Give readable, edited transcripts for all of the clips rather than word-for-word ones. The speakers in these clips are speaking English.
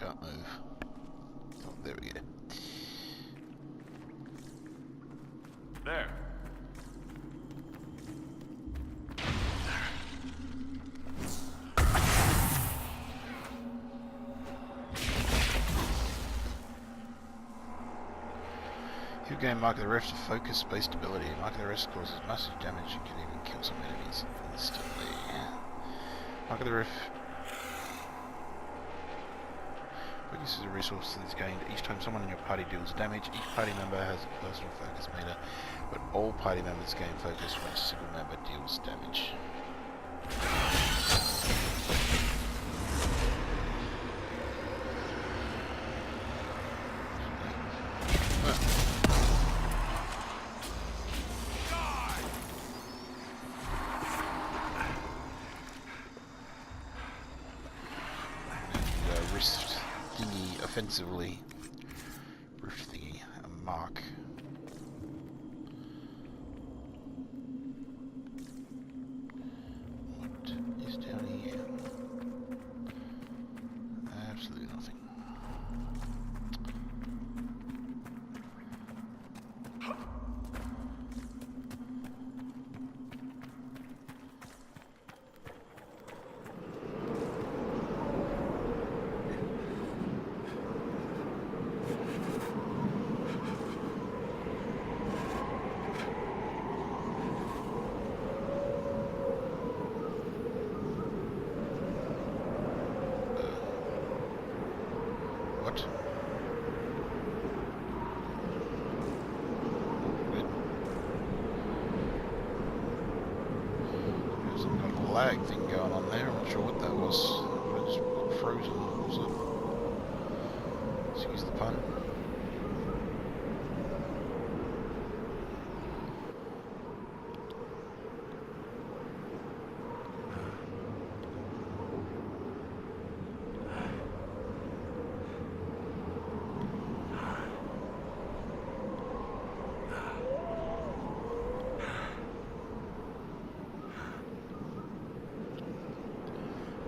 can't move. Oh, there we go. There. You gain Mark of the Rift to focus space stability. Mark of the Rift causes massive damage and can even kill some enemies instantly. Mark of the Rift focuses a resource that is gained each time someone in your party deals damage. Each party member has a personal focus meter, but all party members gain focus when a single member deals damage. Rift thingy offensively. Rift thingy, a mark. What is down here? Absolutely nothing. What? Good. There's some kind of lag thing going on there. I'm not sure what that was. I just got frozen. What was it? Excuse the pun.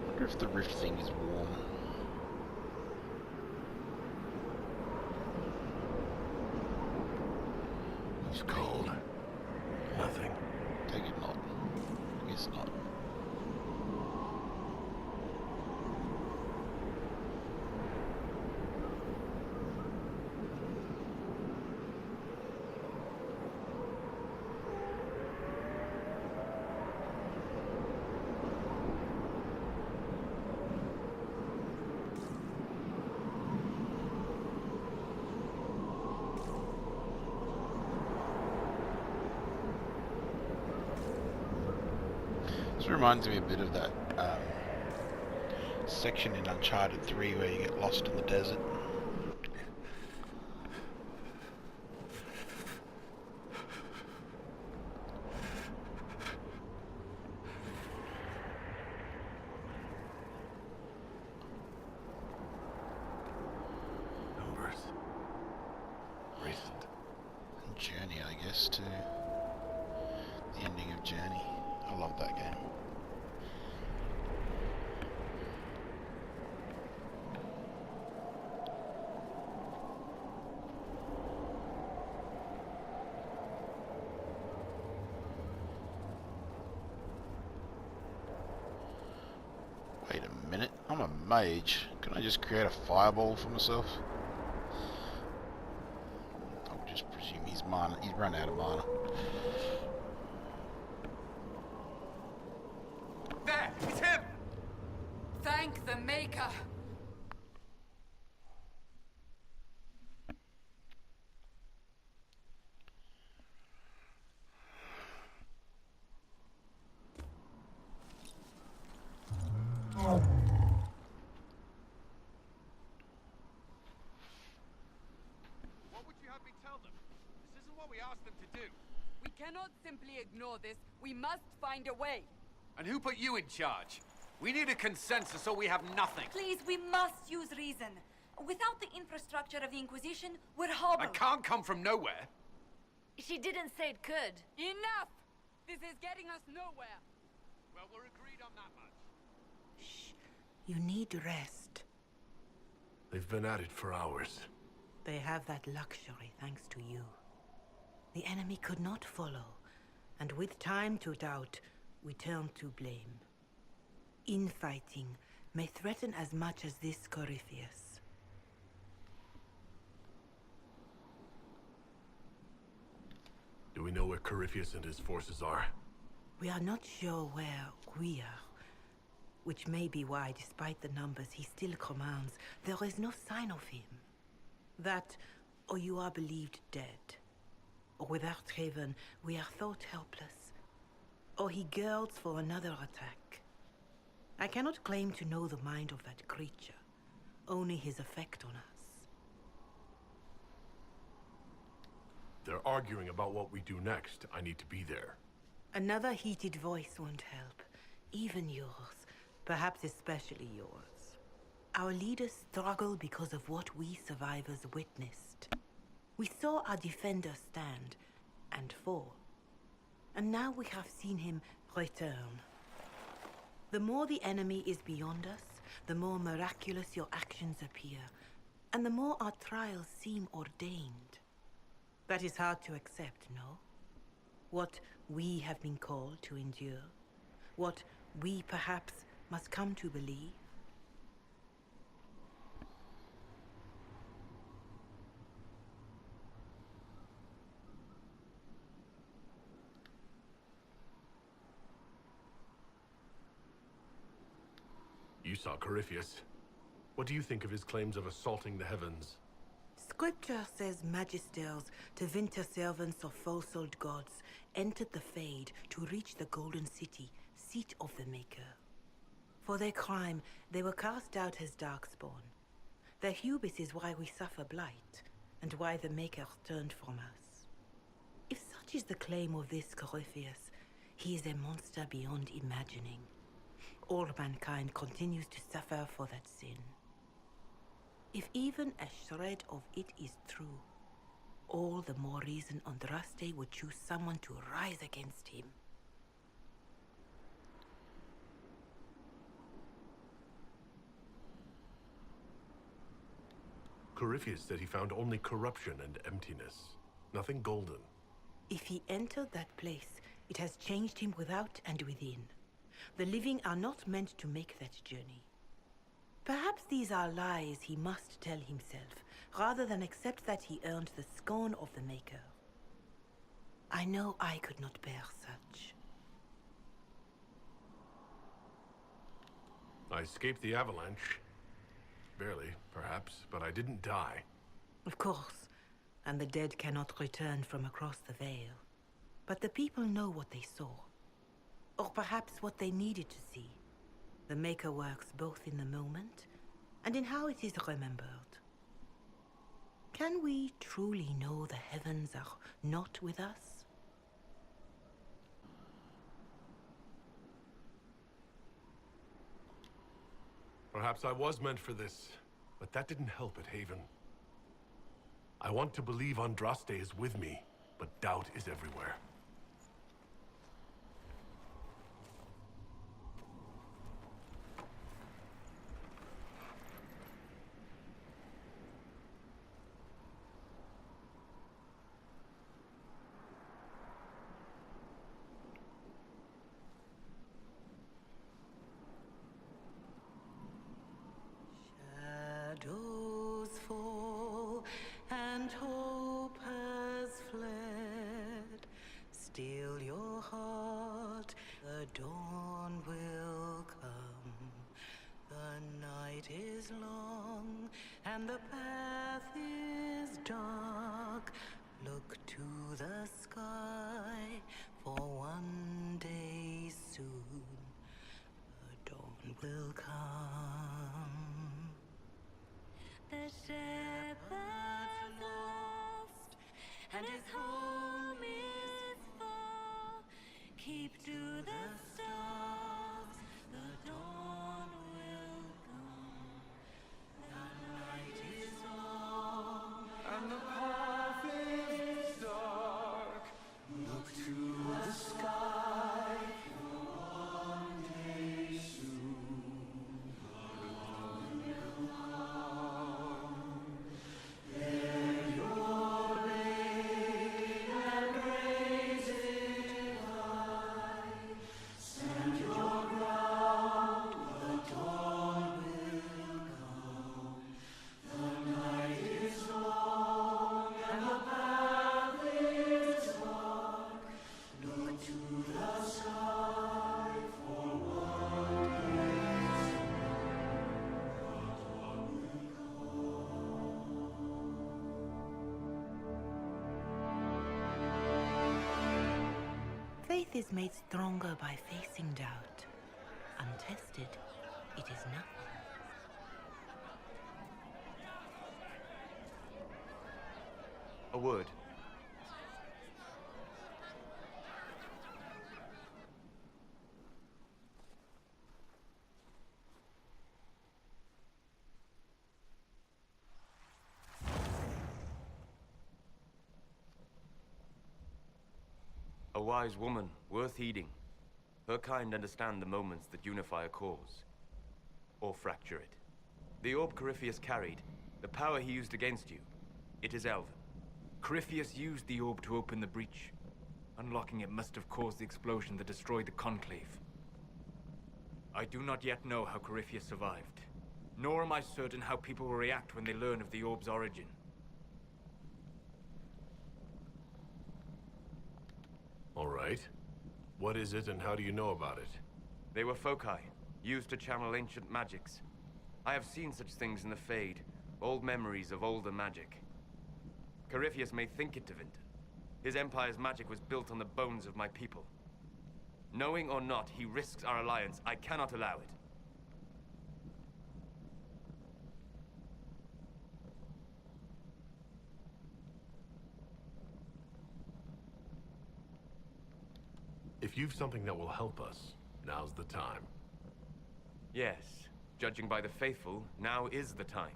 I wonder if the rift thing is warm. It's cold. Nothing. Take it not. I guess not. This reminds me a bit of that section in Uncharted 3 where you get lost in the desert. Numbers. Recent. And Journey, I guess, to the ending of Journey. I love that game. Wait a minute, I'm a mage. Can I just create a fireball for myself? I'll just presume he's run out of mana. There! It's him! Thank the Maker! What would you have me tell them? This isn't what we asked them to do. We cannot simply ignore this. We must find a way. And who put you in charge? We need a consensus or we have nothing. Please, we must use reason. Without the infrastructure of the Inquisition, we're hobbled. I can't come from nowhere. She didn't say it could. Enough! This is getting us nowhere. Well, we're agreed on that much. Shh. You need rest. They've been at it for hours. They have that luxury thanks to you. The enemy could not follow, and with time to doubt, we turn to blame. Infighting may threaten as much as this Corypheus. Do we know where Corypheus and his forces are? We are not sure where we are, which may be why, despite the numbers he still commands, there is no sign of him. That, or you are believed dead. Or without Haven, we are thought helpless. Or he girds for another attack. I cannot claim to know the mind of that creature, only his effect on us. They're arguing about what we do next. I need to be there. Another heated voice won't help. Even yours. Perhaps especially yours. Our leaders struggle because of what we survivors witnessed. We saw our defender stand and fall. And now we have seen him return. The more the enemy is beyond us, the more miraculous your actions appear, and the more our trials seem ordained. That is hard to accept, no? What we have been called to endure, what we perhaps must come to believe. You saw Corypheus. What do you think of his claims of assaulting the heavens? Scripture says magisters, to winter servants of false-old gods, entered the Fade to reach the Golden City, seat of the Maker. For their crime, they were cast out as darkspawn. Their hubris is why we suffer blight, and why the Maker turned from us. If such is the claim of this Corypheus, he is a monster beyond imagining. All mankind continues to suffer for that sin. If even a shred of it is true, all the more reason Andraste would choose someone to rise against him. Corypheus said he found only corruption and emptiness. Nothing golden. If he entered that place, it has changed him without and within. The living are not meant to make that journey. Perhaps these are lies he must tell himself, rather than accept that he earned the scorn of the Maker. I know I could not bear such. I escaped the avalanche. Barely, perhaps, but I didn't die. Of course, and the dead cannot return from across the veil. But the people know what they saw. Or perhaps what they needed to see. The Maker works both in the moment and in how it is remembered. Can we truly know the heavens are not with us? Perhaps I was meant for this, but that didn't help at Haven. I want to believe Andraste is with me, but doubt is everywhere. Shadows fall and hope has fled. Still your heart, the dawn will come. The night is long and the path is dark. Look to the sky, for one day soon the dawn will come. The shepherd's lost, and his home is far. Keep to the stars, the dawn will come. The night is long, and the path is dark. Look to the sky, for one day soon Faith is made stronger by facing doubt. Untested, it is nothing. A word. A wise woman, worth heeding. Her kind understand the moments that unify a cause. Or fracture it. The orb Corypheus carried, the power he used against you, it is Elven. Corypheus used the orb to open the breach. Unlocking it must have caused the explosion that destroyed the Conclave. I do not yet know how Corypheus survived, nor am I certain how people will react when they learn of the orb's origin. All right. What is it and how do you know about it? They were foci, used to channel ancient magics. I have seen such things in the Fade, old memories of older magic. Corypheus may think it Tevinter. His empire's magic was built on the bones of my people. Knowing or not, he risks our alliance. I cannot allow it. If you've something that will help us, now's the time. Yes, judging by the faithful, now is the time.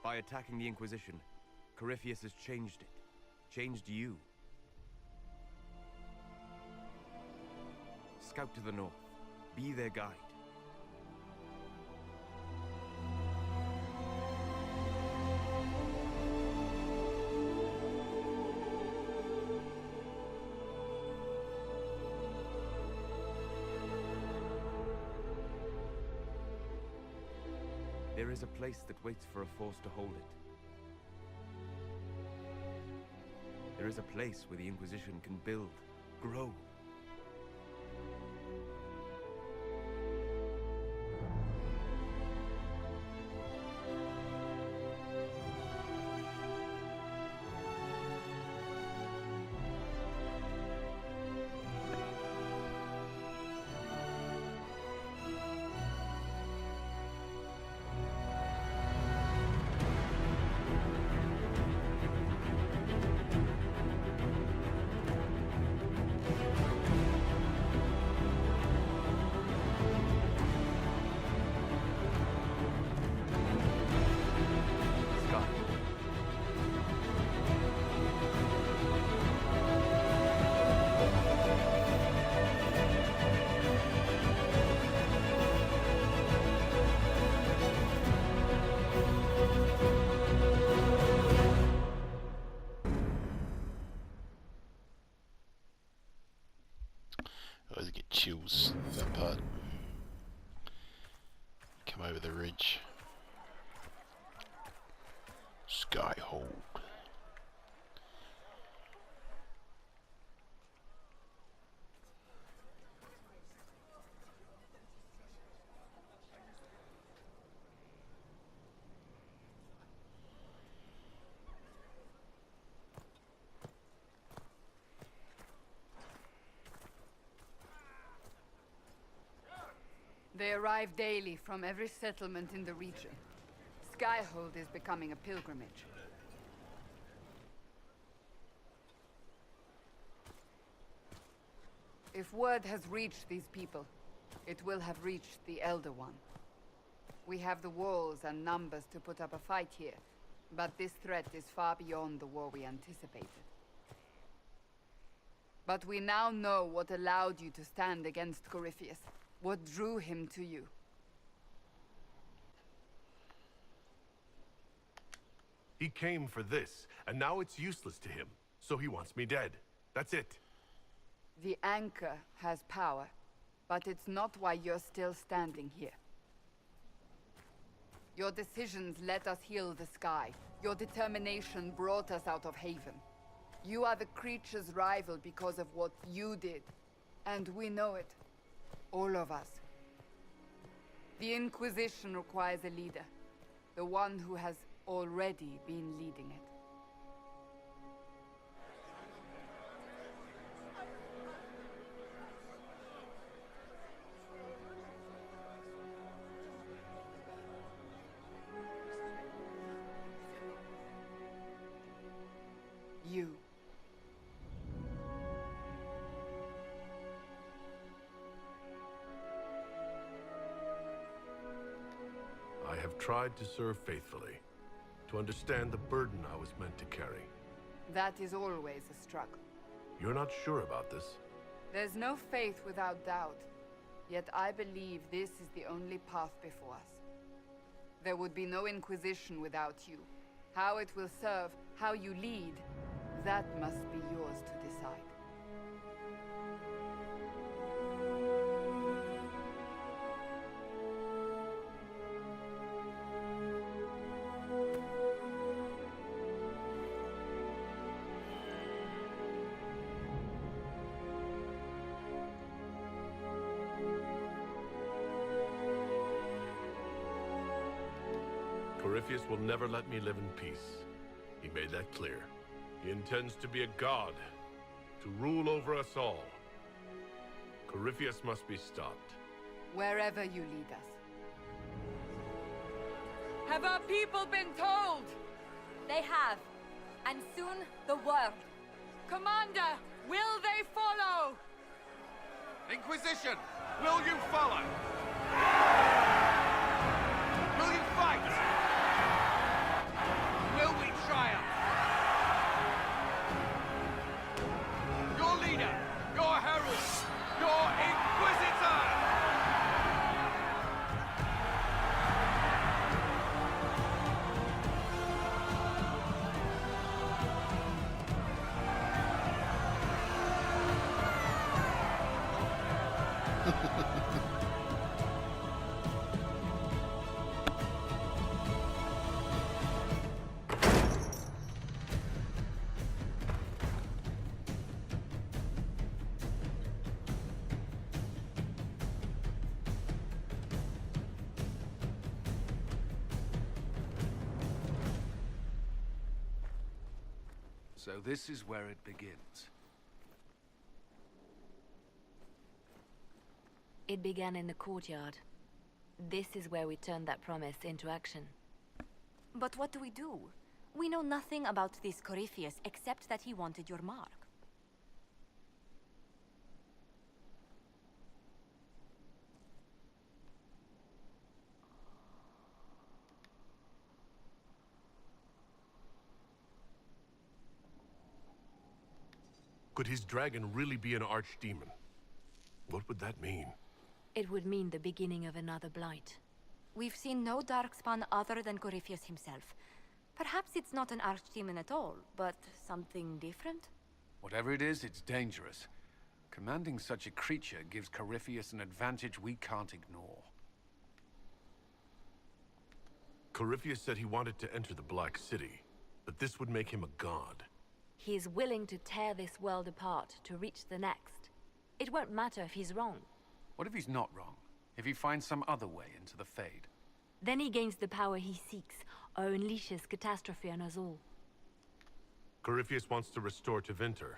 By attacking the Inquisition, Corypheus has changed it. Changed you. Scout to the north. Be their guide. There is a place that waits for a force to hold it. There is a place where the Inquisition can build, grow. I always get chills with that part. Come over the ridge. Skyhold. They arrive daily from every settlement in the region. Skyhold is becoming a pilgrimage. If word has reached these people, it will have reached the Elder One. We have the walls and numbers to put up a fight here, but this threat is far beyond the war we anticipated. But we now know what allowed you to stand against Corypheus. What drew him to you? He came for this, and now it's useless to him. So he wants me dead. That's it. The Anchor has power, but it's not why you're still standing here. Your decisions let us heal the sky. Your determination brought us out of Haven. You are the creature's rival because of what you did. And we know it. All of us. The Inquisition requires a leader. The one who has already been leading it. You. I have tried to serve faithfully, to understand the burden I was meant to carry. That is always a struggle. You're not sure about this? There's no faith without doubt. Yet I believe this is the only path before us. There would be no Inquisition without you. How it will serve, how you lead, that must be yours to decide. Corypheus will never let me live in peace. He made that clear. He intends to be a god, to rule over us all. Corypheus must be stopped. Wherever you lead us. Have our people been told? They have. And soon, the world. Commander, will they follow? Inquisition, will you follow? Will you fight? Will we triumph? Your leader, your herald, your Inquisitor! So this is where it begins. It began in the courtyard. This is where we turned that promise into action. But what do we do? We know nothing about this Corypheus except that he wanted your mark. Could his dragon really be an archdemon? What would that mean? It would mean the beginning of another blight. We've seen no darkspawn other than Corypheus himself. Perhaps it's not an archdemon at all, but something different? Whatever it is, it's dangerous. Commanding such a creature gives Corypheus an advantage we can't ignore. Corypheus said he wanted to enter the Black City, but this would make him a god. He is willing to tear this world apart to reach the next. It won't matter if he's wrong. What if he's not wrong? If he finds some other way into the Fade? Then he gains the power he seeks, or unleashes catastrophe on us all. Corypheus wants to restore Tevinter.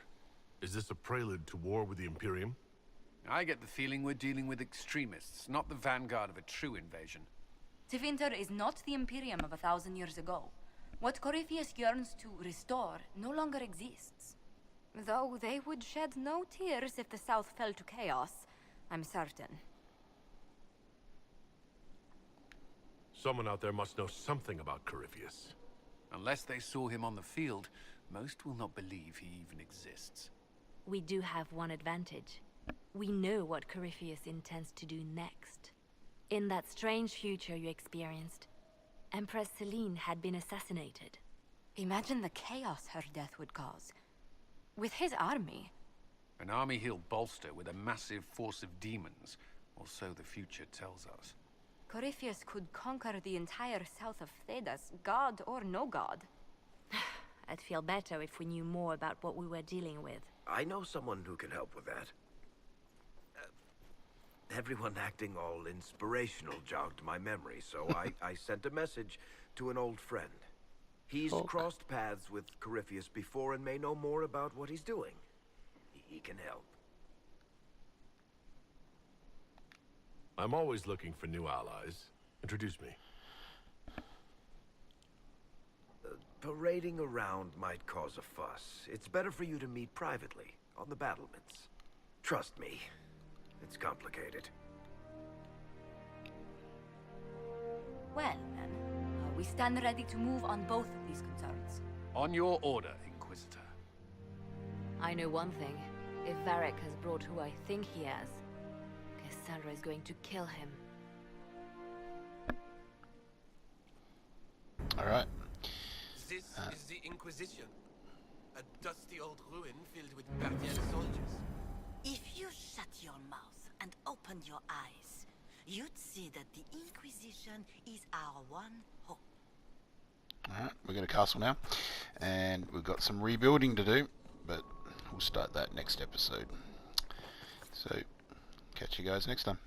Is this a prelude to war with the Imperium? I get the feeling we're dealing with extremists, not the vanguard of a true invasion. Tevinter is not the Imperium of 1,000 years ago. What Corypheus yearns to restore no longer exists. Though they would shed no tears if the South fell to chaos, I'm certain. Someone out there must know something about Corypheus. Unless they saw him on the field, most will not believe he even exists. We do have one advantage. We know what Corypheus intends to do next. In that strange future you experienced, Empress Celine had been assassinated. Imagine the chaos her death would cause. With his army. An army he'll bolster with a massive force of demons, or so the future tells us. Corypheus could conquer the entire south of Thedas, god or no god. I'd feel better if we knew more about what we were dealing with. I know someone who can help with that. Everyone acting all inspirational jogged my memory, so I sent a message to an old friend. He's crossed paths with Corypheus before and may know more about what he's doing. He can help. I'm always looking for new allies. Introduce me. Parading around might cause a fuss. It's better for you to meet privately, on the battlements. Trust me, it's complicated. Well, then, we stand ready to move on both of these concerns. On your order, Inquisitor. I know one thing. If Varric has brought who I think he has, Cassandra is going to kill him. Alright. This is the Inquisition. A dusty old ruin filled with Parthian soldiers. If you shut your mouth and opened your eyes, you'd see that the Inquisition is our one hope. Alright, we've got a castle now, and we've got some rebuilding to do, but we'll start that next episode. So, catch you guys next time.